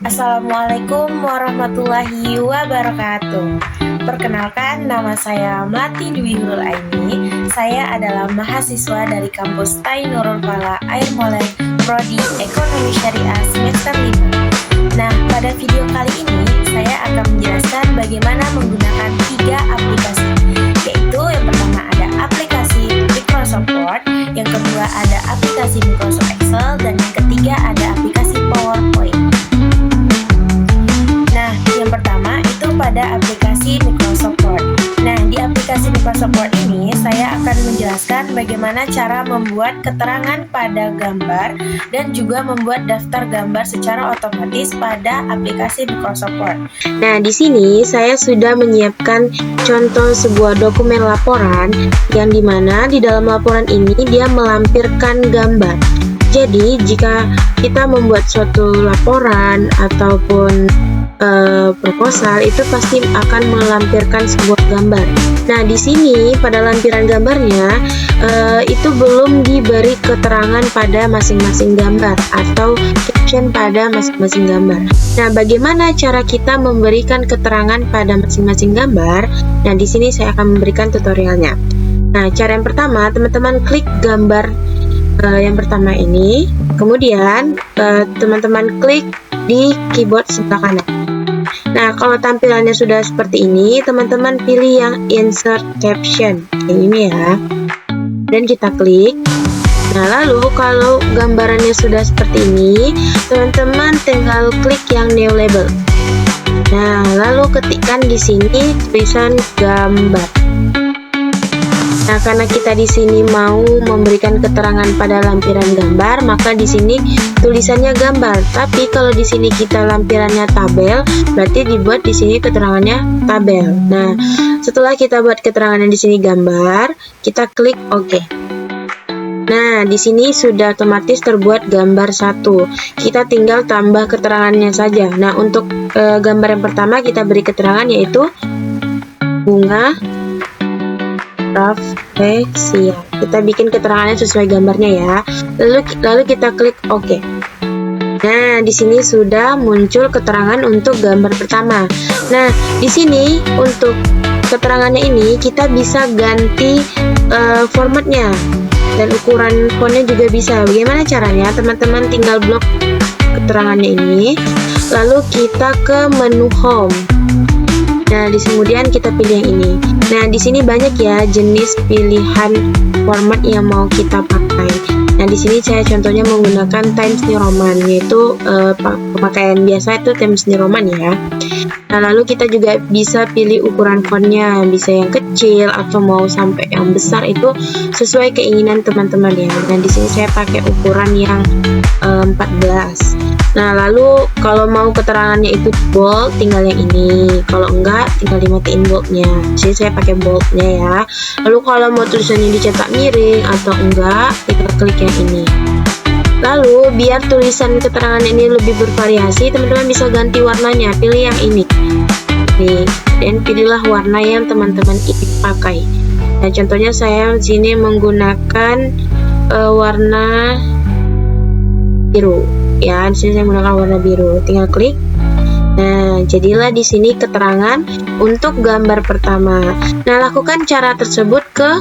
Assalamualaikum warahmatullahi wabarakatuh. Perkenalkan, nama saya Melati Dwi Hurul Aini. Saya adalah mahasiswa dari kampus Tai Nurul Fala Air Molek, Prodi Ekonomi Syariah semester 5. Nah, pada video kali ini saya akan menjelaskan bagaimana menggunakan 3 aplikasi, yaitu yang pertama ada aplikasi Microsoft Word, yang kedua ada aplikasi Microsoft Excel, dan yang ketiga ada aplikasi PowerPoint. Nah, yang pertama itu pada aplikasi Microsoft Word. Nah, di aplikasi Microsoft Word ini saya akan menjelaskan bagaimana cara membuat keterangan pada gambar dan juga membuat daftar gambar secara otomatis pada aplikasi Microsoft Word. Nah, di sini saya sudah menyiapkan contoh sebuah dokumen laporan yang dimana di dalam laporan ini dia melampirkan gambar. Jadi, jika kita membuat suatu laporan ataupun proposal, itu pasti akan melampirkan sebuah gambar. Nah, di sini pada lampiran gambarnya itu belum diberi keterangan pada masing-masing gambar atau caption pada masing-masing gambar. Nah, bagaimana cara kita memberikan keterangan pada masing-masing gambar? Nah, di sini saya akan memberikan tutorialnya. Nah, cara yang pertama, teman-teman klik gambar yang pertama ini, kemudian teman-teman klik di keyboard sebelah kanan. Nah, kalau tampilannya sudah seperti ini, teman-teman pilih yang insert caption, yang ini ya, dan kita klik. Nah, lalu kalau gambarannya sudah seperti ini, teman-teman tinggal klik yang new label. Nah, lalu ketikkan di sini tulisan gambar. Nah, karena kita di sini mau memberikan keterangan pada lampiran gambar, maka di sini tulisannya gambar. Tapi kalau di sini kita lampirannya tabel, berarti dibuat di sini keterangannya tabel. Nah, setelah kita buat keterangannya di sini gambar, kita klik OK. Nah, di sini sudah otomatis terbuat gambar 1. Kita tinggal tambah keterangannya saja. Nah, untuk gambar yang pertama kita beri keterangan yaitu bunga rafflesia. Kita bikin keterangannya sesuai gambarnya ya. Lalu kita klik OK. Nah, di sini sudah muncul keterangan untuk gambar pertama. Nah, di sini untuk keterangannya ini kita bisa ganti formatnya dan ukuran fontnya juga bisa. Bagaimana caranya? Teman-teman tinggal blok keterangannya ini, lalu kita ke menu home. Nah, kemudian kita pilih yang ini. Nah, di sini banyak ya jenis pilihan format yang mau kita pakai. Nah, di sini saya contohnya menggunakan Times New Roman, yaitu pemakaian biasa itu Times New Roman ya. Nah, lalu kita juga bisa pilih ukuran fontnya, bisa yang kecil atau mau sampai yang besar, itu sesuai keinginan teman-teman ya. Nah, di sini saya pakai ukuran yang 14. Nah, lalu kalau mau keterangannya itu bold, tinggal yang ini. Kalau enggak, tinggal dimatiin boldnya. Jadi saya pakai boldnya ya. Lalu kalau mau tulisannya dicetak miring atau enggak, kita klik yang ini. Lalu biar tulisan keterangan ini lebih bervariasi, teman-teman bisa ganti warnanya. Pilih yang ini. Nih, dan pilihlah warna yang teman-teman ingin pakai. Nah, contohnya saya di sini menggunakan warna biru. Ya, di sini saya menggunakan warna biru. Tinggal klik. Nah, jadilah di sini keterangan untuk gambar pertama. Nah, lakukan cara tersebut ke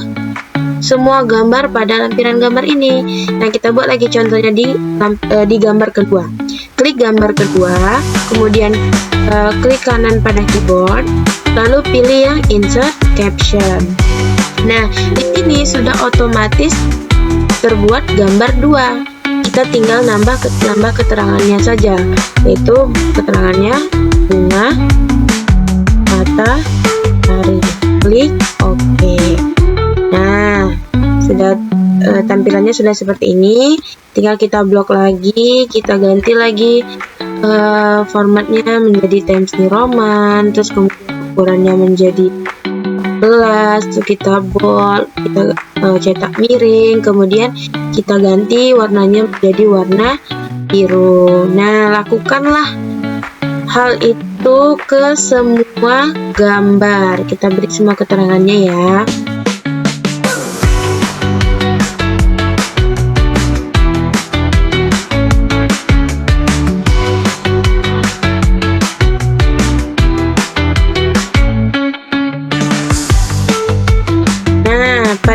semua gambar pada lampiran gambar ini. Nah, kita buat lagi contohnya di gambar kedua. Klik gambar kedua, kemudian klik kanan pada keyboard, lalu pilih yang insert caption. Nah, di sini sudah otomatis terbuat gambar 2. Kita tinggal nambah keterangannya saja, yaitu keterangannya bunga matahari. Klik OK. Nah, sudah tampilannya sudah seperti ini. Tinggal kita blok lagi, kita ganti lagi formatnya menjadi Times New Roman, terus kemudian ukurannya menjadi 11, kita bold, kita cetak miring, kemudian kita ganti warnanya menjadi warna biru. Nah, lakukanlah hal itu ke semua gambar. Kita beri semua keterangannya ya.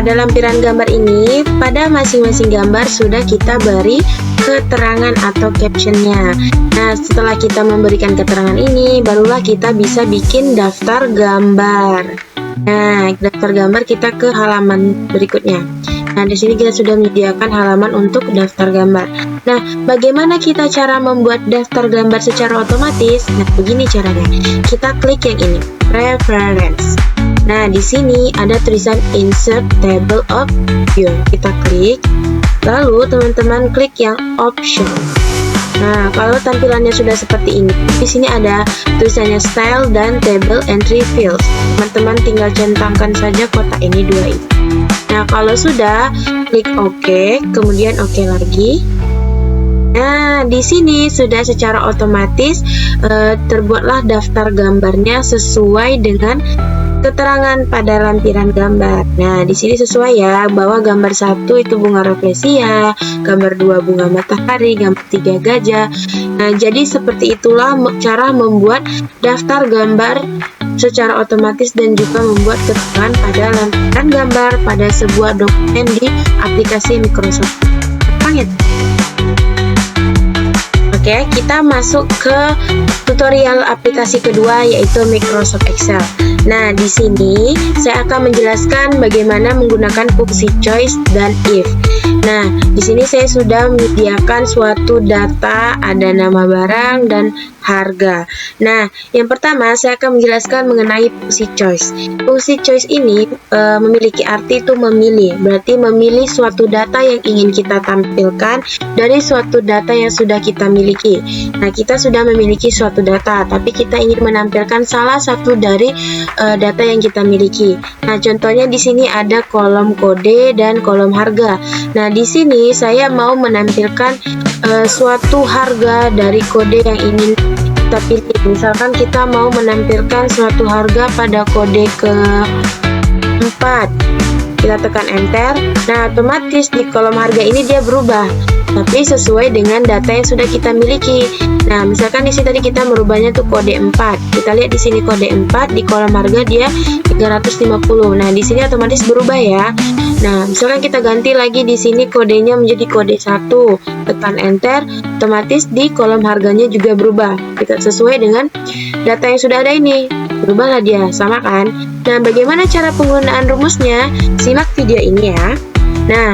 pada lampiran gambar ini, pada masing-masing gambar sudah kita beri keterangan atau captionnya. Nah, setelah kita memberikan keterangan ini, barulah kita bisa bikin daftar gambar. Nah, daftar gambar kita ke halaman berikutnya. Nah, di sini kita sudah menyediakan halaman untuk daftar gambar. Nah, bagaimana kita cara membuat daftar gambar secara otomatis? Nah, begini caranya. Kita klik yang ini, Preference. Nah, di sini ada tulisan Insert Table of View. Kita klik, lalu teman-teman klik yang Option. Nah, kalau tampilannya sudah seperti ini, di sini ada tulisannya Style dan Table Entry Fields. Teman-teman tinggal centangkan saja kotak ini dua ini. Nah, kalau sudah, klik OK, kemudian OK lagi. Nah, di sini sudah secara otomatis terbuatlah daftar gambarnya sesuai dengan keterangan pada lampiran gambar. Nah, di sini sesuai ya, bahwa gambar 1 itu bunga rafflesia, gambar 2 bunga matahari, gambar 3 gajah. Nah, jadi seperti itulah cara membuat daftar gambar secara otomatis dan juga membuat keterangan pada lampiran gambar pada sebuah dokumen di aplikasi Microsoft. Gampang ya? Oke, kita masuk ke tutorial aplikasi kedua, yaitu Microsoft Excel. Nah, di sini saya akan menjelaskan bagaimana menggunakan fungsi choice dan if. Nah, di sini saya sudah menyediakan suatu data, ada nama barang dan harga. Nah, yang pertama saya akan menjelaskan mengenai fungsi choice. Fungsi choice ini memiliki arti itu memilih, berarti memilih suatu data yang ingin kita tampilkan dari suatu data yang sudah kita miliki. Nah, kita sudah memiliki suatu data, tapi kita ingin menampilkan salah satu dari data yang kita miliki. Nah, contohnya di sini ada kolom kode dan kolom harga. Nah, di sini saya mau menampilkan suatu harga dari kode yang ingin kita pilih. Misalkan kita mau menampilkan suatu harga pada kode ke-4. Kita tekan enter. Nah, otomatis di kolom harga ini dia berubah, tapi sesuai dengan data yang sudah kita miliki. Nah, misalkan di sini tadi kita merubahnya tuh kode 4. Kita lihat di sini kode 4, di kolom harga dia 350. Nah, di sini otomatis berubah ya. Nah, misalkan kita ganti lagi di sini kodenya menjadi kode 1. Tekan enter, otomatis di kolom harganya juga berubah. Kita sesuai dengan data yang sudah ada ini. Berubahlah dia, sama kan? Nah, bagaimana cara penggunaan rumusnya? Simak video ini ya. Nah,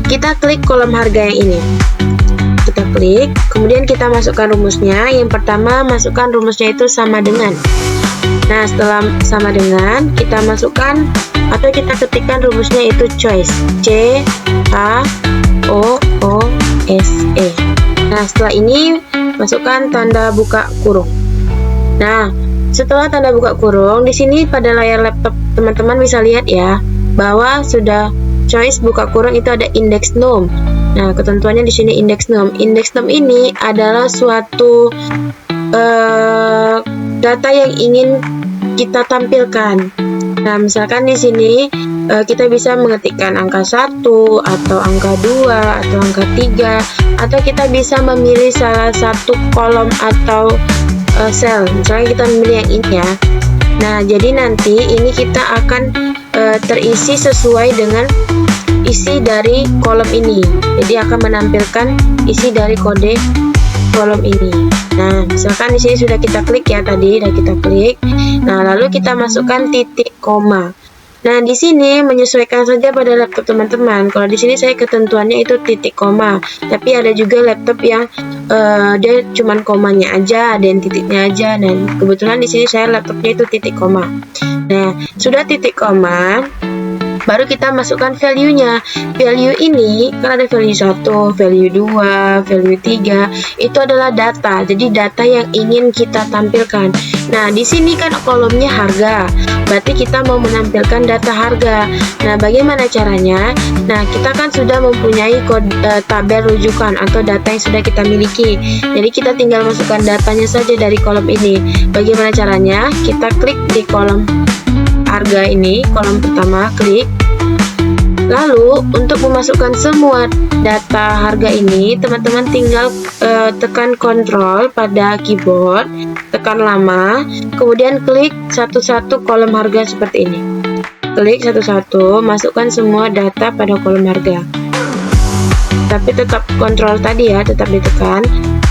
kita klik kolom harga yang ini. Kita klik, kemudian kita masukkan rumusnya. Yang pertama, masukkan rumusnya itu sama dengan. Nah, setelah sama dengan, kita masukkan atau kita ketikkan rumusnya itu choice. C H O O S E. Nah, setelah ini masukkan tanda buka kurung. Nah, setelah tanda buka kurung, di sini pada layar laptop teman-teman bisa lihat ya, bahwa sudah choice buka kurung itu ada index num. Nah, ketentuannya di sini index num. Index num ini adalah suatu data yang ingin kita tampilkan. Nah, misalkan di sini kita bisa mengetikkan angka 1 atau angka 2 atau angka 3, atau kita bisa memilih salah satu kolom atau sel. Misalnya kita memilih yang ini ya. Nah, jadi nanti ini kita akan terisi sesuai dengan isi dari kolom ini. Jadi akan menampilkan isi dari kode kolom ini. Nah, misalkan di sini sudah kita klik ya tadi, sudah kita klik. Nah, lalu kita masukkan titik koma. Nah, di sini menyesuaikan saja pada laptop teman-teman. Kalau di sini saya ketentuannya itu titik koma, tapi ada juga laptop yang dia cuman komanya aja, ada yang titiknya aja. Dan kebetulan di sini saya laptopnya itu titik koma. Nah, sudah titik koma, baru kita masukkan value-nya. Value ini kan ada value 1, value 2, value 3. Itu adalah data. Jadi data yang ingin kita tampilkan. Nah, di sini kan kolomnya harga. Berarti kita mau menampilkan data harga. Nah, bagaimana caranya? Nah, kita kan sudah mempunyai tabel rujukan atau data yang sudah kita miliki. Jadi kita tinggal masukkan datanya saja dari kolom ini. Bagaimana caranya? Kita klik di kolom harga ini, kolom pertama, klik. Lalu untuk memasukkan semua data harga ini, teman-teman tinggal tekan Ctrl pada keyboard, tekan lama, kemudian klik satu-satu kolom harga seperti ini. klik satu-satu, masukkan semua data pada kolom harga. Tapi tetap kontrol tadi ya, tetap ditekan.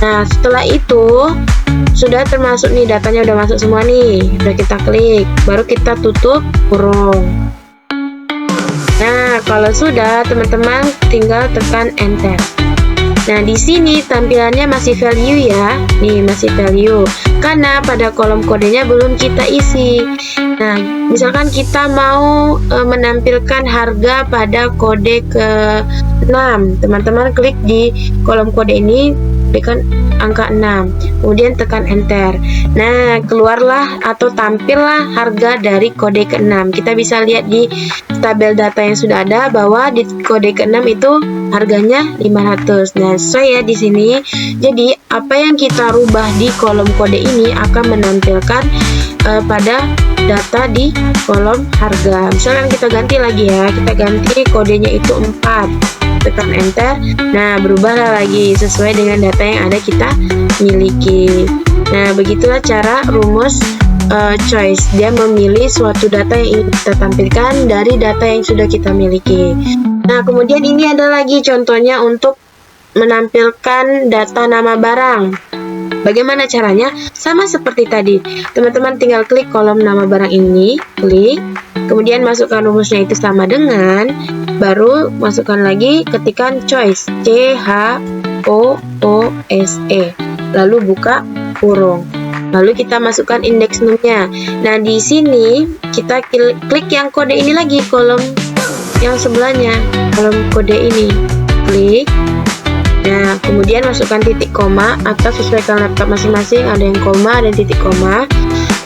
Nah, setelah itu sudah termasuk nih, datanya udah masuk semua nih. Udah kita klik, baru kita tutup kurung. Nah, kalau sudah, teman-teman tinggal tekan enter. Nah, di sini tampilannya masih value ya. Nih, masih value. Karena pada kolom kodenya belum kita isi. Nah, misalkan kita mau menampilkan harga pada kode ke-6. Teman-teman klik di kolom kode ini, tekan angka 6. Kemudian tekan enter. Nah, keluarlah atau tampillah harga dari kode ke-6. Kita bisa lihat di tabel data yang sudah ada bahwa di kode ke-6 itu harganya 500. Nah, sesuai ya di sini. Jadi, apa yang kita rubah di kolom kode ini akan menampilkan pada data di kolom harga. Misalkan kita ganti lagi ya. Kita ganti kodenya itu 4. Tekan enter. Nah, berubahlah lagi sesuai dengan data yang ada kita miliki. Nah, begitulah cara rumus choice. Dia memilih suatu data yang ingin kita tampilkan dari data yang sudah kita miliki. Nah, kemudian ini ada lagi contohnya untuk menampilkan data nama barang. Bagaimana caranya? Sama seperti tadi. Teman-teman tinggal klik kolom nama barang ini, klik, kemudian masukkan rumusnya itu sama dengan, baru masukkan lagi, ketikkan choice, CHOOSE, lalu buka kurung. Lalu kita masukkan indeks num-nya. Nah, di sini kita klik yang kode ini lagi, kolom yang sebelahnya, kolom kode ini, klik. Nah, kemudian masukkan titik koma atau sesuaikan laptop masing-masing, ada yang koma, ada yang titik koma.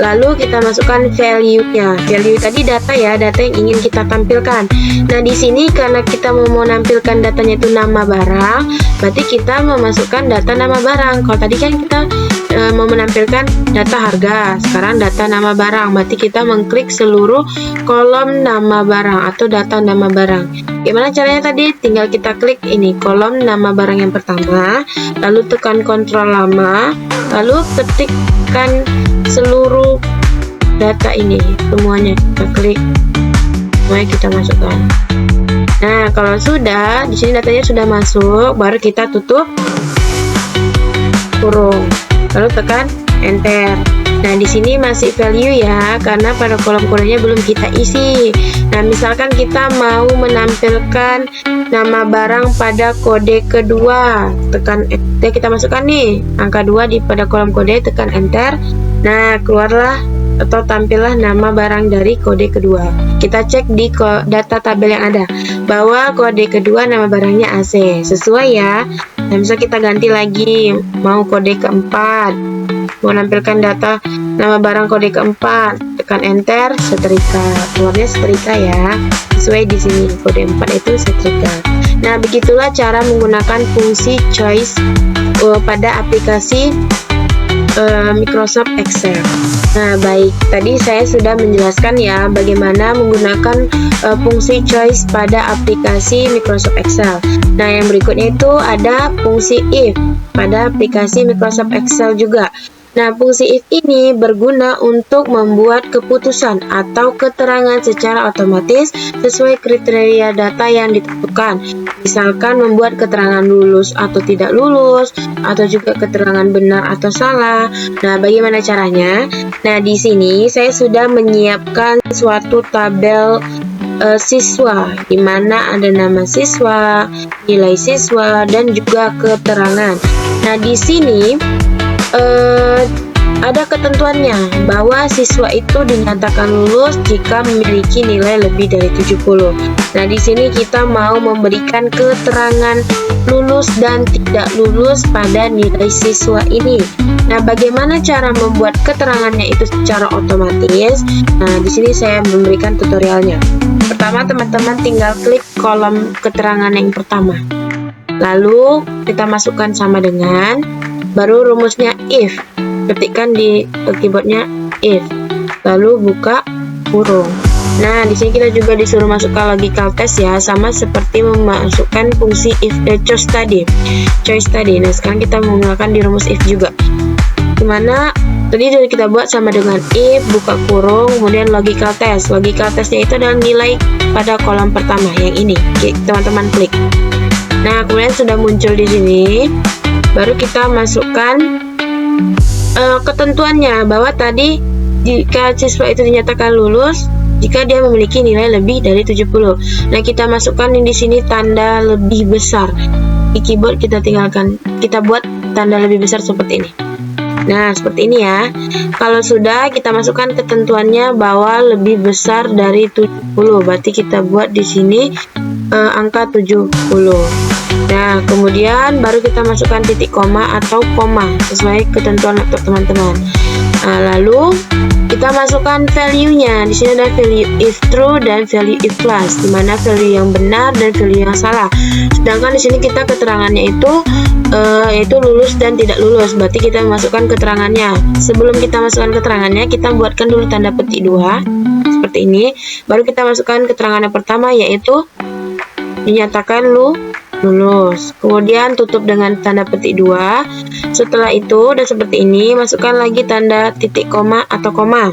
Lalu kita masukkan value-nya. Value tadi data ya, data yang ingin kita tampilkan. Nah, di sini karena kita mau menampilkan datanya itu nama barang, berarti kita memasukkan data nama barang. Kalau tadi kan kita mau menampilkan data harga, sekarang data nama barang, berarti kita mengklik seluruh kolom nama barang atau data nama barang. Gimana caranya tadi? Tinggal kita klik ini kolom nama barang yang pertama, lalu tekan kontrol lama, lalu ketikkan seluruh data ini semuanya, kita klik, semuanya kita masukkan. Nah, kalau sudah, di sini datanya sudah masuk, baru kita tutup kurung. Lalu tekan enter. Nah, di sini masih value ya, karena pada kolom kodenya belum kita isi. Nah, misalkan kita mau menampilkan nama barang pada kode kedua, tekan enter, kita masukkan nih angka 2 di pada kolom kode, tekan enter. Nah, keluarlah atau tampillah nama barang dari kode kedua. Kita cek di data tabel yang ada bahwa kode kedua nama barangnya AC, sesuai ya. Nah, bisa kita ganti lagi, mau kode keempat, mau menampilkan data nama barang kode keempat, tekan enter, setrika, keluarnya setrika ya, sesuai di sini kode 4 itu setrika. Nah, begitulah cara menggunakan fungsi choice pada aplikasi Microsoft Excel. Nah, baik, tadi saya sudah menjelaskan ya bagaimana menggunakan fungsi choice pada aplikasi Microsoft Excel. Nah, yang berikutnya itu ada fungsi if pada aplikasi Microsoft Excel juga. Nah, fungsi if ini berguna untuk membuat keputusan atau keterangan secara otomatis sesuai kriteria data yang ditentukan. Misalkan membuat keterangan lulus atau tidak lulus, atau juga keterangan benar atau salah. Nah, bagaimana caranya? Nah, di sini saya sudah menyiapkan suatu tabel siswa, di mana ada nama siswa, nilai siswa, dan juga keterangan. Nah, di sini ada ketentuannya bahwa siswa itu dinyatakan lulus jika memiliki nilai lebih dari 70. Nah, di sini kita mau memberikan keterangan lulus dan tidak lulus pada nilai siswa ini. Nah, bagaimana cara membuat keterangannya itu secara otomatis? Nah, di sini saya memberikan tutorialnya. Pertama, teman-teman tinggal klik kolom keterangan yang pertama. Lalu kita masukkan sama dengan, baru rumusnya if. Ketikkan di keyboardnya if, lalu buka kurung. Nah, di sini kita juga disuruh masukkan logical test ya, sama seperti memasukkan fungsi if choice tadi. Nah, sekarang kita menggunakan di rumus if juga, dimana Tadi sudah kita buat sama dengan if, buka kurung, kemudian logical test. Logical testnya itu adalah nilai pada kolom pertama yang ini. Teman-teman klik. Nah, kemudian sudah muncul di sini. Baru kita masukkan ketentuannya bahwa tadi jika siswa itu dinyatakan lulus jika dia memiliki nilai lebih dari 70. Nah, kita masukkan di sini tanda lebih besar. Di keyboard kita buat tanda lebih besar seperti ini. Nah, seperti ini ya. Kalau sudah, kita masukkan ketentuannya bahwa lebih besar dari 70. Berarti kita buat di sini angka 70. Nah, kemudian baru kita masukkan titik koma atau koma sesuai ketentuan laptop teman-teman. Nah, lalu kita masukkan value-nya. Di sini ada value if true dan value if false, di mana value yang benar dan value yang salah. Sedangkan di sini kita keterangannya itu yaitu lulus dan tidak lulus. Berarti kita masukkan keterangannya. Sebelum kita masukkan keterangannya, kita buatkan dulu tanda petik 2 seperti ini. Baru kita masukkan keterangan yang pertama, yaitu dinyatakan lulus. Kemudian tutup dengan tanda petik 2. Setelah itu udah seperti ini, masukkan lagi tanda titik koma atau koma.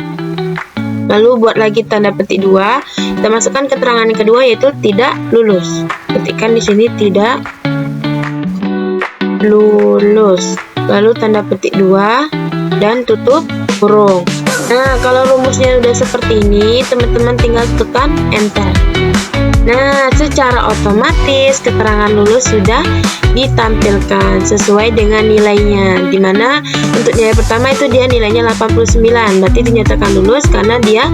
Lalu buat lagi tanda petik 2. Kita masukkan keterangan yang kedua, yaitu tidak lulus. Ketikkan di sini tidak lulus. Lalu tanda petik 2 dan tutup kurung. Nah, kalau rumusnya udah seperti ini, teman-teman tinggal tekan enter. Nah, secara otomatis keterangan lulus sudah ditampilkan sesuai dengan nilainya. Dimana untuk nilai pertama itu dia nilainya 89, berarti dinyatakan lulus karena dia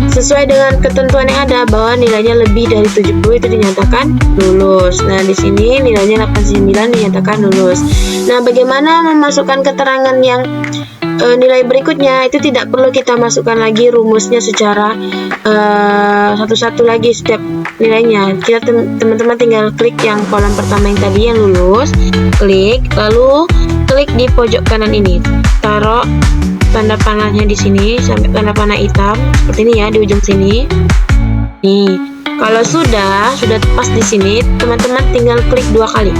sesuai dengan ketentuan yang ada bahwa nilainya lebih dari 70 itu dinyatakan lulus. Nah, di sini nilainya 89 dinyatakan lulus. Nah, bagaimana memasukkan keterangan yang nilai berikutnya? Itu tidak perlu kita masukkan lagi rumusnya secara satu-satu lagi setiap nilainya. Kita teman-teman tinggal klik yang kolom pertama yang tadi yang lulus, klik, lalu klik di pojok kanan ini, taruh tanda panahnya di sini sampai tanda panah hitam seperti ini ya, di ujung sini. Nih, kalau sudah pas di sini, teman-teman tinggal klik 2 kali.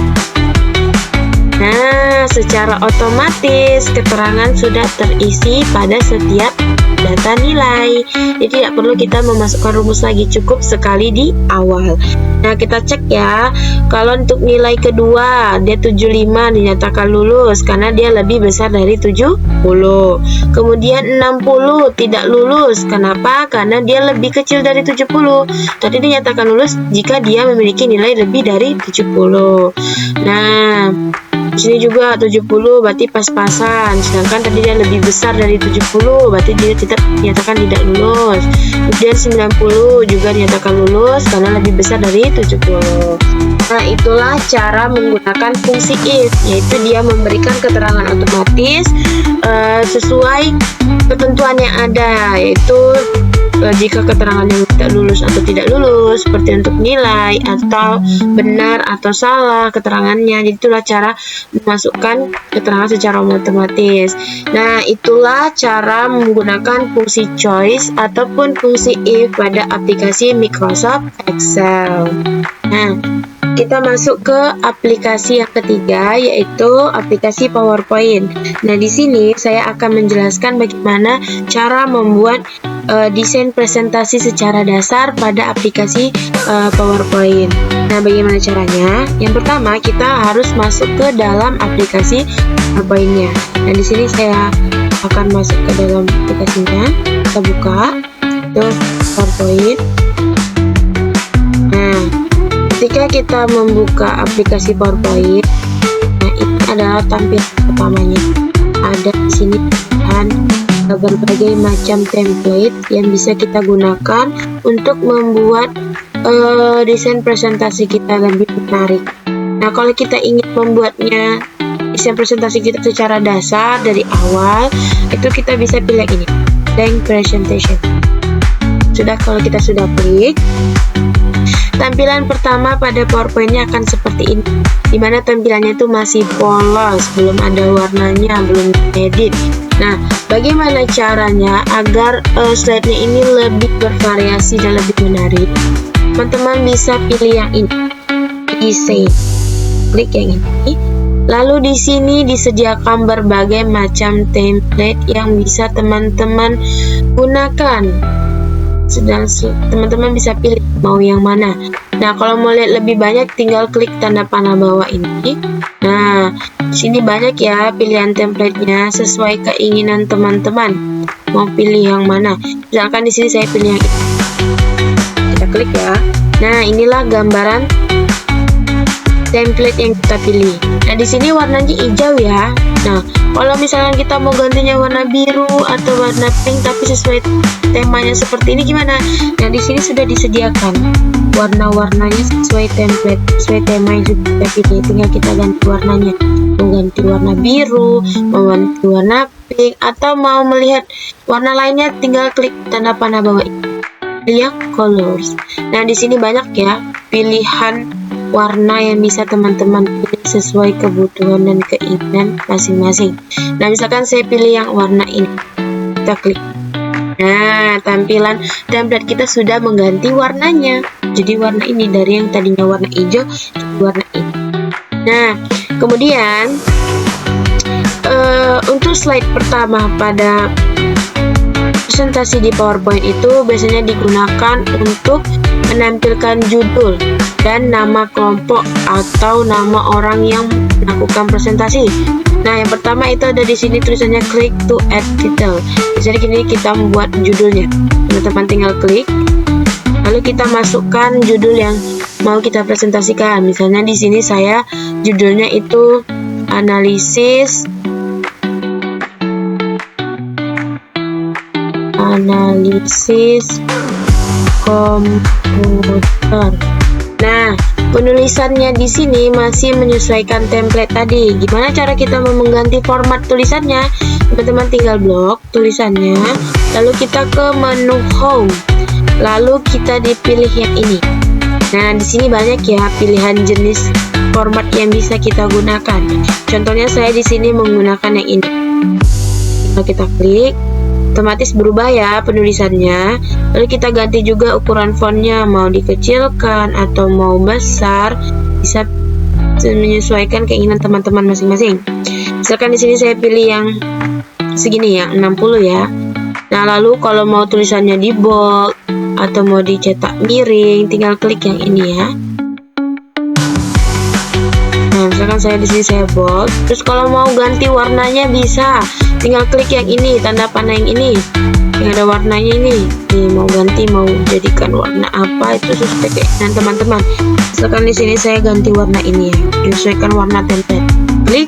Nah, secara otomatis keterangan sudah terisi pada setiap data nilai. Jadi tidak perlu kita memasukkan rumus lagi, cukup sekali di awal. Nah, kita cek ya. Kalau untuk nilai kedua dia 75 dinyatakan lulus karena dia lebih besar dari 70. Kemudian 60 tidak lulus. Kenapa? Karena dia lebih kecil dari 70. Tadi dinyatakan lulus jika dia memiliki nilai lebih dari 70. Nah, di sini juga 70 berarti pas-pasan, sedangkan tadi dia lebih besar dari 70 berarti dia tetap dinyatakan tidak lulus. Kemudian 90 juga dinyatakan lulus karena lebih besar dari 70. Nah, itulah cara menggunakan fungsi if, yaitu dia memberikan keterangan otomatis sesuai ketentuan yang ada, yaitu jika keterangannya tidak lulus atau tidak lulus, seperti untuk nilai atau benar atau salah keterangannya. Jadi itulah cara memasukkan keterangan secara otomatis. Nah, itulah cara menggunakan fungsi choice ataupun fungsi if pada aplikasi Microsoft Excel. Nah, kita masuk ke aplikasi yang ketiga, yaitu aplikasi PowerPoint. Nah, di sini saya akan menjelaskan bagaimana cara membuat desain presentasi secara dasar pada aplikasi PowerPoint. Nah, bagaimana caranya? Yang pertama, kita harus masuk ke dalam aplikasi PowerPoint-nya. Nah, di sini saya akan masuk ke dalam aplikasinya. Kita buka ke PowerPoint. Nah, ketika kita membuka aplikasi PowerPoint, nah ini adalah tampilan pertamanya. Ada di sini berbagai macam template yang bisa kita gunakan untuk membuat desain presentasi kita lebih menarik. Nah, kalau kita ingin membuatnya desain presentasi kita secara dasar dari awal, itu kita bisa pilih ini, blank presentation. Kalau kita sudah klik, tampilan pertama pada PowerPoint-nya akan seperti ini, dimana tampilannya itu masih polos, belum ada warnanya, belum edit. Nah, bagaimana caranya agar slide-nya ini lebih bervariasi dan lebih menarik? Teman-teman bisa pilih yang ini, desain. Klik yang ini. Lalu di sini disediakan berbagai macam template yang bisa teman-teman gunakan. Sedang teman-teman bisa pilih mau yang mana. Nah, kalau mau lihat lebih banyak tinggal klik tanda panah bawah ini. Nah, di sini banyak ya pilihan template-nya sesuai keinginan teman-teman. Mau pilih yang mana? Misalkan di sini saya pilih yang ini. Kita klik ya. Nah, inilah gambaran template yang kita pilih. Nah, di sini warnanya hijau ya. Nah, kalau misalnya kita mau gantinya warna biru atau warna pink tapi sesuai temanya seperti ini gimana? Nah, di sini sudah disediakan warna-warnanya sesuai template, sesuai tema yang sudah kita pilih. Tinggal kita ganti warnanya. Mau ganti warna biru, mau ganti warna pink, atau mau melihat warna lainnya tinggal klik tanda panah bawah ini. Lihat colors. Nah, di sini banyak ya pilihan warna yang bisa teman-teman pilih sesuai kebutuhan dan keinginan masing-masing. Nah, misalkan saya pilih yang warna ini, kita klik. Nah, tampilan template kita sudah mengganti warnanya. Jadi warna ini dari yang tadinya warna hijau jadi warna ini. Nah, kemudian untuk slide pertama pada presentasi di PowerPoint itu biasanya digunakan untuk menampilkan judul dan nama kelompok atau nama orang yang melakukan presentasi. Nah, yang pertama itu ada di sini tulisannya click to add title. Di sini kita membuat judulnya. Teman-teman tinggal klik, lalu kita masukkan judul yang mau kita presentasikan. Misalnya di sini saya judulnya itu analisis komputer. Nah, penulisannya di sini masih menyesuaikan template tadi. Gimana cara kita mau mengganti format tulisannya? Teman-teman tinggal blok tulisannya, lalu kita ke menu home, lalu kita dipilih yang ini. Nah, di sini banyak ya pilihan jenis format yang bisa kita gunakan. Contohnya saya di sini menggunakan yang ini. Tinggal kita klik, otomatis berubah ya penulisannya. Lalu kita ganti juga ukuran fontnya, mau dikecilkan atau mau besar, bisa menyesuaikan keinginan teman-teman masing-masing. Misalkan di sini saya pilih yang segini ya, 60 ya. Nah, lalu kalau mau tulisannya di bold atau mau dicetak miring, tinggal klik yang ini ya. Nah, misalkan saya di sini saya bold. Terus kalau mau ganti warnanya bisa, tinggal klik yang ini, tanda panah yang ini. Yang ada warnanya ini. Nih, mau ganti, mau jadikan warna apa itu sesuai keinginan teman-teman. Misalkan di sini saya ganti warna ini ya, menyesuaikan warna template. Klik.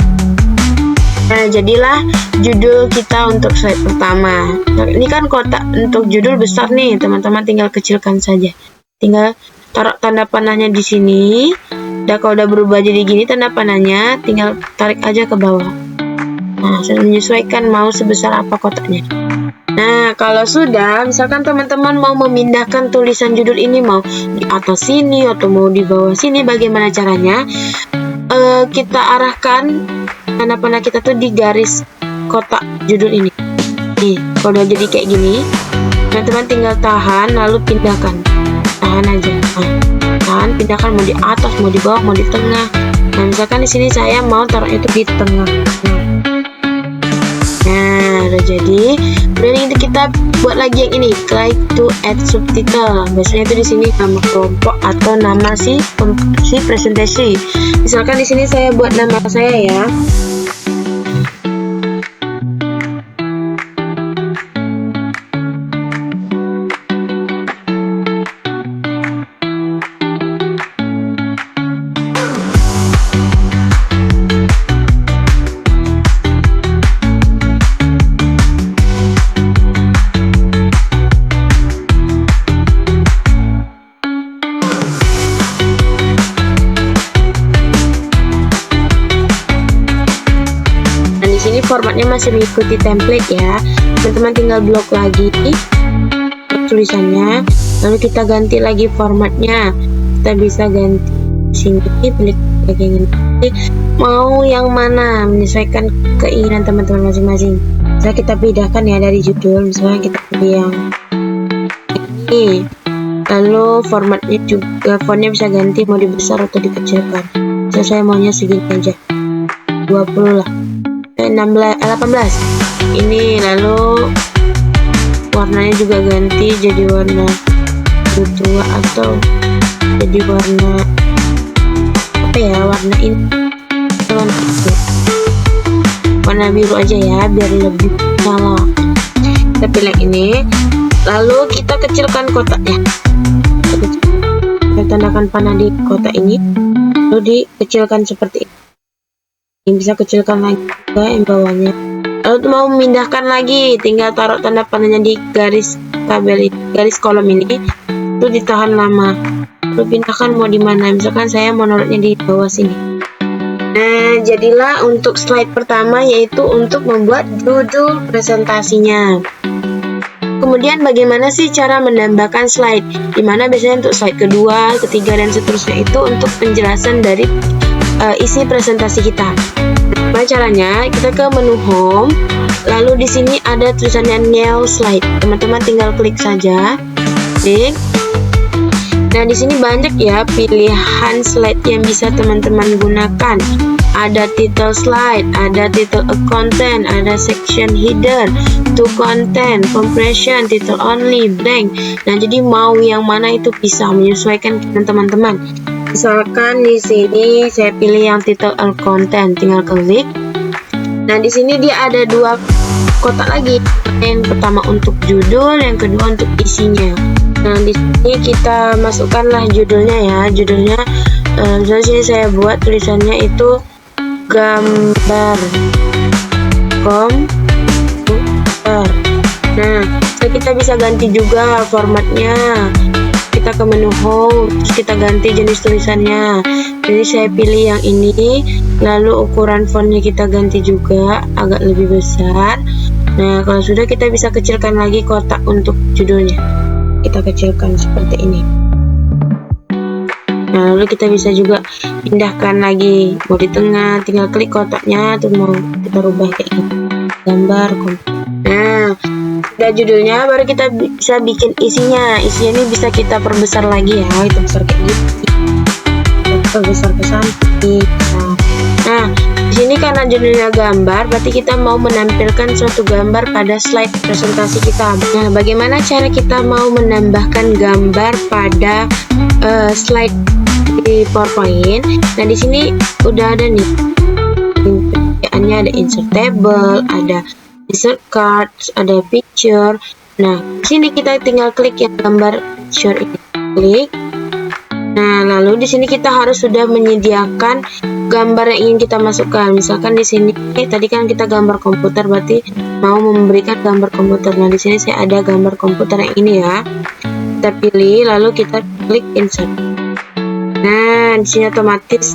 Nah, jadilah judul kita untuk slide pertama. Nah, ini kan kotak untuk judul besar nih, teman-teman tinggal kecilkan saja. Tinggal taruh tanda panahnya di sini. Dan kalau udah berubah jadi gini tanda panahnya, tinggal tarik aja ke bawah. Nah, sudah menyesuaikan mau sebesar apa kotaknya. Nah, kalau sudah, misalkan teman-teman mau memindahkan tulisan judul ini mau di atas sini atau mau di bawah sini, bagaimana caranya? Kita arahkan tanda panah kita tuh di garis kotak judul ini. Nih, kalau udah jadi kayak gini, teman-teman tinggal tahan lalu pindahkan. Tahan aja. Tahan, pindahkan mau di atas, mau di bawah, mau di tengah. Nah, misalkan di sini saya mau taruh itu di tengah. Nah, udah jadi. Kemudian kita buat lagi yang ini, click to add subtitle. Biasanya itu di sini nama kelompok atau nama si presentasi. Misalkan di sini saya buat nama saya ya. Formatnya masih mengikuti template ya. Teman-teman tinggal blok lagi tulisannya, lalu kita ganti lagi formatnya. Kita bisa ganti sini, pilih bagian ini. Mau yang mana, menyesuaikan keinginan teman-teman masing-masing. Bisa kita pindahkan ya dari judul, misalnya kita pilih yang ini. Lalu formatnya juga, fontnya bisa ganti mau dibesar atau dikecilkan. So, saya maunya segini aja. 20 lah, 18 ini. Lalu warnanya juga ganti jadi warna biru tua atau jadi warna apa ya, warna ini, warna biru aja ya biar lebih nyala. Kita pilih ini, lalu kita kecilkan kotaknya. Kita tandakan panah di kotak ini, lalu dikecilkan seperti ini. Ini bisa kecilkan lagi juga yang bawahnya. Lalu mau memindahkan lagi, tinggal taruh tanda panahnya di garis tabel ini, garis kolom ini, itu ditahan lama. Lalu pindahkan mau di mana, misalkan saya mau naruhnya di bawah sini. Nah, jadilah untuk slide pertama, yaitu untuk membuat judul presentasinya. Kemudian bagaimana sih cara menambahkan slide? Dimana biasanya untuk slide kedua, ketiga, dan seterusnya itu untuk penjelasan dari isi presentasi kita. Nah, caranya kita ke menu home, lalu di sini ada tulisannya new slide. Teman-teman tinggal klik saja, klik. Nah, di sini banyak ya pilihan slide yang bisa teman-teman gunakan. Ada title slide, ada title a content, ada section header, to content, compression, title only, blank. Nah, jadi mau yang mana itu bisa menyesuaikan dengan teman-teman. Misalkan di sini saya pilih yang title all content, tinggal klik. Nah, di sini dia ada dua kotak lagi. Yang pertama untuk judul, yang kedua untuk isinya. Nah, di sini kita masukkanlah judulnya ya. Judulnya misalnya sini saya buat tulisannya itu gambar komputer. Nah, kita bisa ganti juga formatnya. Kita ke menu home, terus kita ganti jenis tulisannya. Jadi saya pilih yang ini, lalu ukuran fontnya kita ganti juga agak lebih besar. Nah, kalau sudah kita bisa kecilkan lagi kotak untuk judulnya. Kita kecilkan seperti ini. Nah, lalu kita bisa juga pindahkan lagi, mau di tengah, tinggal klik kotaknya, atau mau kita rubah kayak ini, gambar komputer. Nah, udah judulnya, baru kita bisa bikin isinya. Isinya ini bisa kita perbesar lagi ya, kita besar kayak gitu, kita besar ke samping. Nah, di sini karena judulnya gambar, berarti kita mau menampilkan suatu gambar pada slide presentasi kita. Nah, bagaimana cara kita mau menambahkan gambar pada slide di PowerPoint? Nah, di sini udah ada nih, ada insert table, ada insert cards, ada picture. Nah, di sini kita tinggal klik yang gambar picture ini, klik. Nah, lalu di sini kita harus sudah menyediakan gambar yang ingin kita masukkan. Misalkan di sini tadi kan kita gambar komputer, berarti mau memberikan gambar komputer. Nah, di sini saya ada gambar komputer yang ini ya. Kita pilih, lalu kita klik insert. Nah, di sini otomatis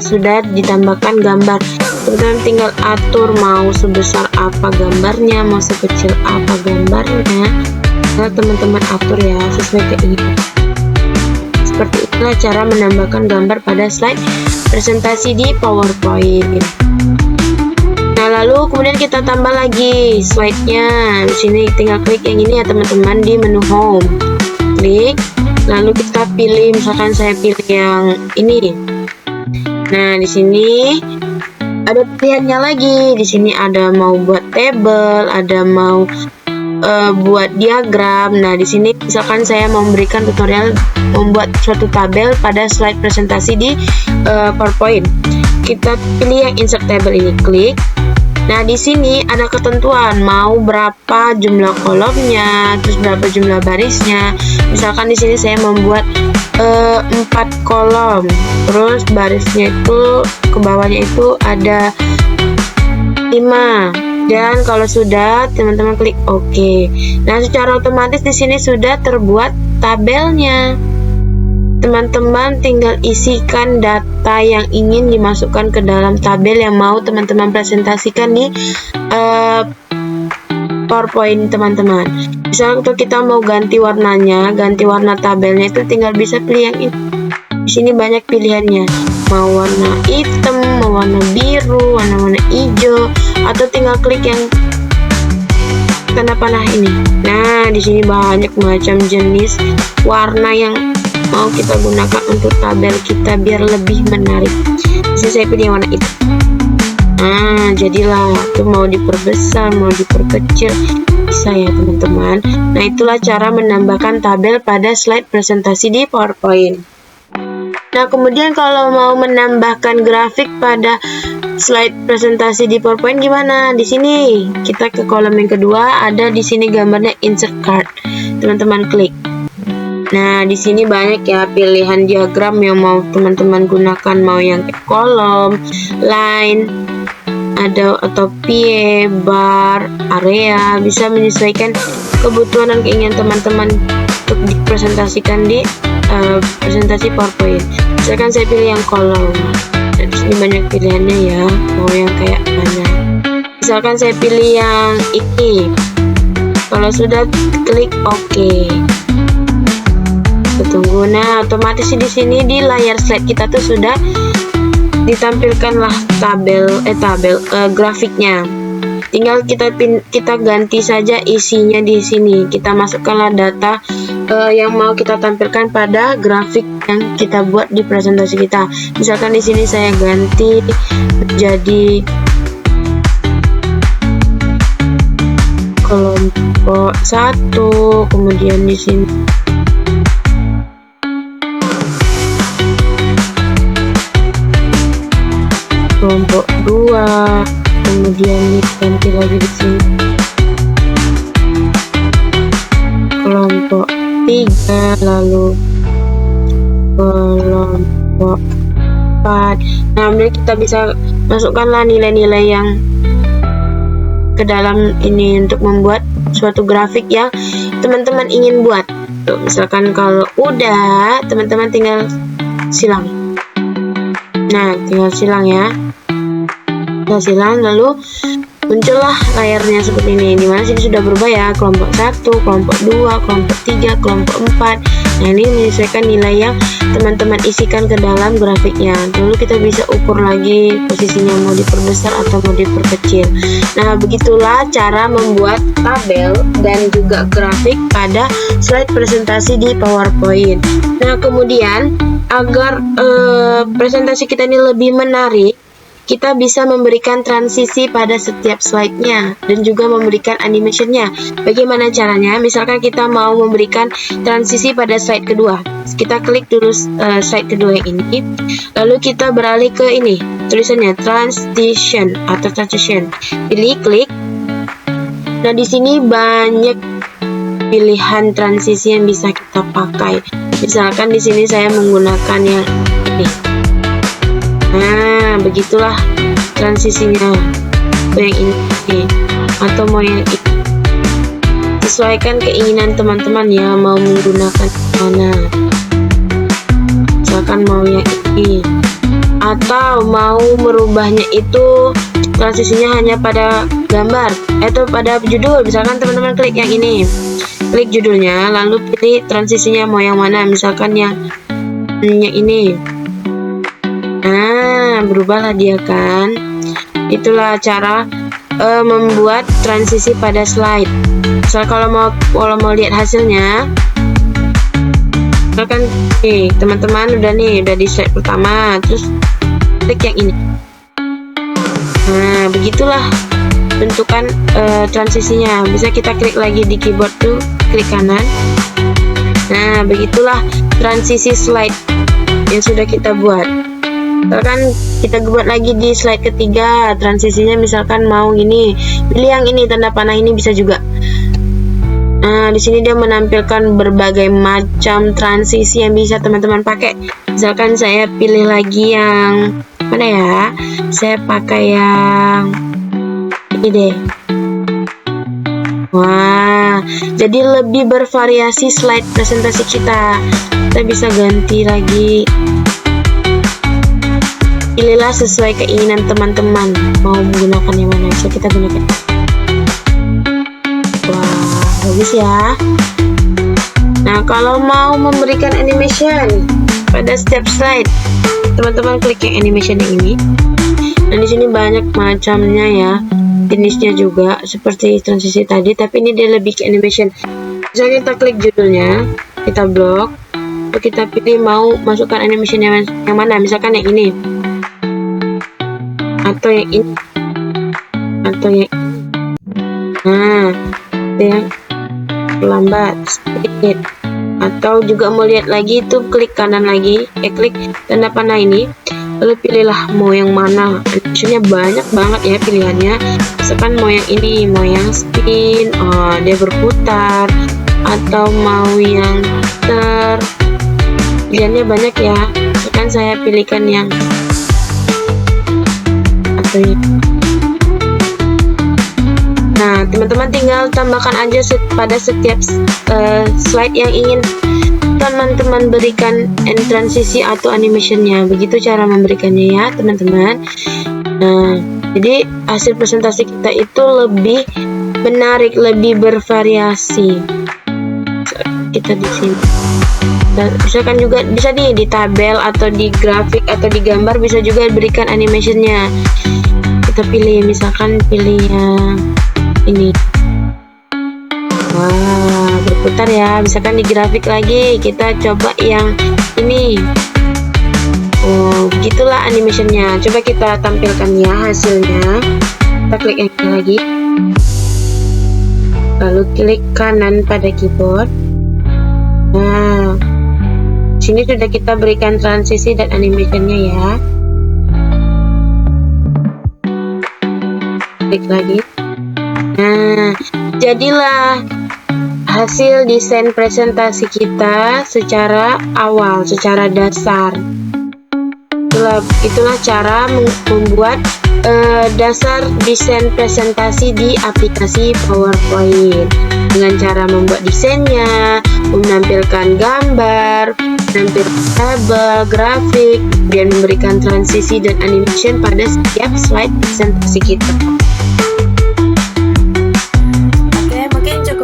sudah ditambahkan gambar. Teman-teman tinggal atur mau sebesar apa gambarnya, mau sekecil apa gambarnya. Nah, teman-teman atur ya sesuai keinginan. Seperti itulah cara menambahkan gambar pada slide presentasi di PowerPoint. Nah, lalu kemudian kita tambah lagi slide-nya. Di sini tinggal klik yang ini ya teman-teman, di menu home. Klik, lalu kita pilih, misalkan saya pilih yang ini. Nah, di sini ada pilihannya lagi. Di sini ada mau buat table, ada mau buat diagram. Nah, di sini misalkan saya mau memberikan tutorial membuat suatu tabel pada slide presentasi di PowerPoint. Kita pilih yang insert table ini, klik. Nah, di sini ada ketentuan mau berapa jumlah kolomnya, terus berapa jumlah barisnya. Misalkan di sini saya membuat 4 kolom, terus barisnya itu ke bawahnya itu ada 5. Dan kalau sudah, teman-teman klik OK. Nah, secara otomatis di sini sudah terbuat tabelnya. Teman-teman tinggal isikan data yang ingin dimasukkan ke dalam tabel yang mau teman-teman presentasikan di PowerPoint teman-teman. Misalnya untuk kita mau ganti warnanya, ganti warna tabelnya, itu tinggal bisa pilih yang ini. Di sini banyak pilihannya, mau warna hitam, mau warna biru, warna hijau, atau tinggal klik yang tanda panah ini. Nah, di sini banyak macam jenis warna yang mau kita gunakan untuk tabel kita biar lebih menarik. Di sini saya pilih warna hitam. Jadilah itu mau diperbesar, mau diperkecil, bisa ya teman-teman. Nah, itulah cara menambahkan tabel pada slide presentasi di PowerPoint. Nah, kemudian kalau mau menambahkan grafik pada slide presentasi di PowerPoint gimana? Di sini kita ke kolom yang kedua, ada di sini gambarnya insert card. Teman-teman klik. Nah, di sini banyak ya pilihan diagram yang mau teman-teman gunakan, mau yang kolom, line, ada atau pie, bar, area, bisa menyesuaikan kebutuhan dan keinginan teman-teman untuk dipresentasikan di presentasi PowerPoint. Misalkan saya pilih yang kolom. Nah, di sini banyak pilihannya ya, mau yang kayak mana. Misalkan saya pilih yang ini. Kalau sudah klik OK. Tunggu. Nah, otomatis di sini di layar slide kita tuh sudah ditampilkanlah grafiknya. Tinggal kita ganti saja isinya di sini. Kita masukkanlah data yang mau kita tampilkan pada grafik yang kita buat di presentasi kita. Misalkan di sini saya ganti menjadi kelompok 1, kemudian di sini kelompok 2, kemudian diganti lagi di sini kelompok 3, lalu kelompok 4. Nah, kemudian kita bisa masukkanlah nilai-nilai yang ke dalam ini untuk membuat suatu grafik yang teman-teman ingin buat. Tuh, misalkan kalau udah, teman-teman tinggal silang. Nah, tinggal silang ya. Kita silang, lalu muncullah layarnya seperti ini, dimana sini sudah berubah ya, kelompok 1, kelompok 2, kelompok 3, kelompok 4. Nah, ini menyesuaikan nilai yang teman-teman isikan ke dalam grafiknya. Lalu kita bisa ukur lagi posisinya mau diperbesar atau mau diperkecil. Nah, begitulah cara membuat tabel dan juga grafik pada slide presentasi di PowerPoint. Nah, kemudian agar presentasi kita ini lebih menarik, kita bisa memberikan transisi pada setiap slide-nya dan juga memberikan animation-nya. Bagaimana caranya? Misalkan kita mau memberikan transisi pada slide kedua. Kita klik dulu slide kedua yang ini, lalu kita beralih ke ini, tulisannya transition atau transition. Pilih klik. Nah, di sini banyak pilihan transisi yang bisa kita pakai. Misalkan di sini saya menggunakan yang ini. Nah, begitulah transisinya. Yang ini atau mau yang ini. Sesuaikan keinginan teman-teman ya, mau menggunakan mana. Misalkan mau yang ini, atau mau merubahnya itu transisinya hanya pada gambar atau pada judul. Misalkan teman-teman klik yang ini, klik judulnya, lalu pilih transisinya mau yang mana. Misalkan yang ini. Nah, berubahlah dia kan. Itulah cara membuat transisi pada slide. Misal kalau mau lihat hasilnya, misalkan nih teman-teman udah di slide pertama, terus klik yang ini. Nah, begitulah bentukan transisinya. Bisa kita klik lagi di keyboard tuh, klik kanan. Nah, begitulah transisi slide yang sudah kita buat. Misalkan kita buat lagi di slide ketiga, transisinya misalkan mau gini, pilih yang ini, tanda panah ini bisa juga. Nah, di sini dia menampilkan berbagai macam transisi yang bisa teman-teman pakai. Misalkan saya pilih lagi yang mana ya? Saya pakai yang ini deh. Wah, jadi lebih bervariasi slide presentasi kita. Kita bisa ganti lagi. Pilihlah sesuai keinginan teman-teman mau menggunakan yang mana, bisa kita gunakan. Wah, bagus ya. Nah, kalau mau memberikan animation pada setiap slide, teman-teman klik yang animation yang ini. Nah, di sini banyak macamnya ya, jenisnya juga seperti transisi tadi, tapi ini dia lebih ke animation. Misalnya kita klik judulnya, kita blok, lalu kita pilih mau masukkan animation yang mana, misalkan yang ini atau yang ini. atau yang nah yang lambat sedikit, atau juga mau lihat lagi itu klik kanan lagi, klik tanda panah ini, lalu pilihlah mau yang mana. Animasinya banyak banget ya pilihannya. Misalkan mau yang ini, mau yang spin, dia berputar, atau mau yang pilihannya banyak ya. Misalkan saya pilihkan yang atau ini. Nah, teman-teman tinggal tambahkan aja pada setiap slide yang ingin teman-teman berikan transisi atau animationnya. Begitu cara memberikannya ya, teman-teman. Nah, jadi hasil presentasi kita itu lebih menarik, lebih bervariasi. Kita di sini. Dan misalkan juga bisa nih di tabel atau di grafik atau di gambar, bisa juga berikan animationnya. Kita pilih, misalkan pilih yang ini. Wah, berputar ya. Misalkan di grafik lagi, kita coba yang ini. Oh, begitulah animationnya. Coba kita tampilkan ya hasilnya. Kita klik yang ini lagi, lalu klik kanan pada keyboard. Nah, sini sudah kita berikan transisi dan animationnya ya. Klik lagi. Nah, jadilah hasil desain presentasi kita secara awal, secara dasar. Itulah cara membuat dasar desain presentasi di aplikasi PowerPoint. Dengan cara membuat desainnya, menampilkan gambar, menampilkan tabel, grafik, dan memberikan transisi dan animation pada setiap slide presentasi kita.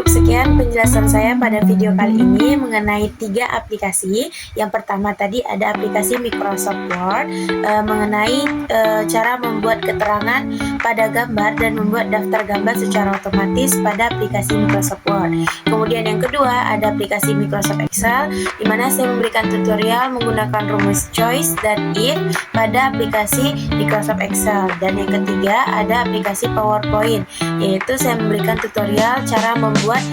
Sekian penjelasan saya pada video kali ini mengenai 3 aplikasi. Yang pertama tadi ada aplikasi Microsoft Word mengenai cara membuat keterangan pada gambar dan membuat daftar gambar secara otomatis pada aplikasi Microsoft Word. Kemudian yang kedua ada aplikasi Microsoft Excel, di mana saya memberikan tutorial menggunakan rumus choice dan if pada aplikasi Microsoft Excel. Dan yang ketiga ada aplikasi PowerPoint, yaitu saya memberikan tutorial cara membuat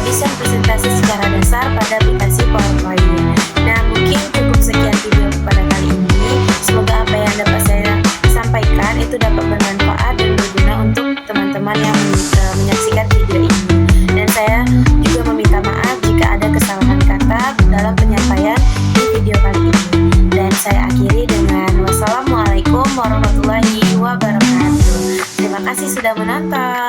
desain presentasi secara dasar pada aplikasi PowerPoint. Nah, mungkin cukup sekian video pada kali ini. Semoga apa yang dapat saya sampaikan itu dapat bermanfaat dan berguna untuk teman-teman yang menyaksikan video ini. Dan saya juga meminta maaf jika ada kesalahan kata dalam penyampaian di video kali ini. Dan saya akhiri dengan wassalamualaikum warahmatullahi wabarakatuh. Terima kasih sudah menonton.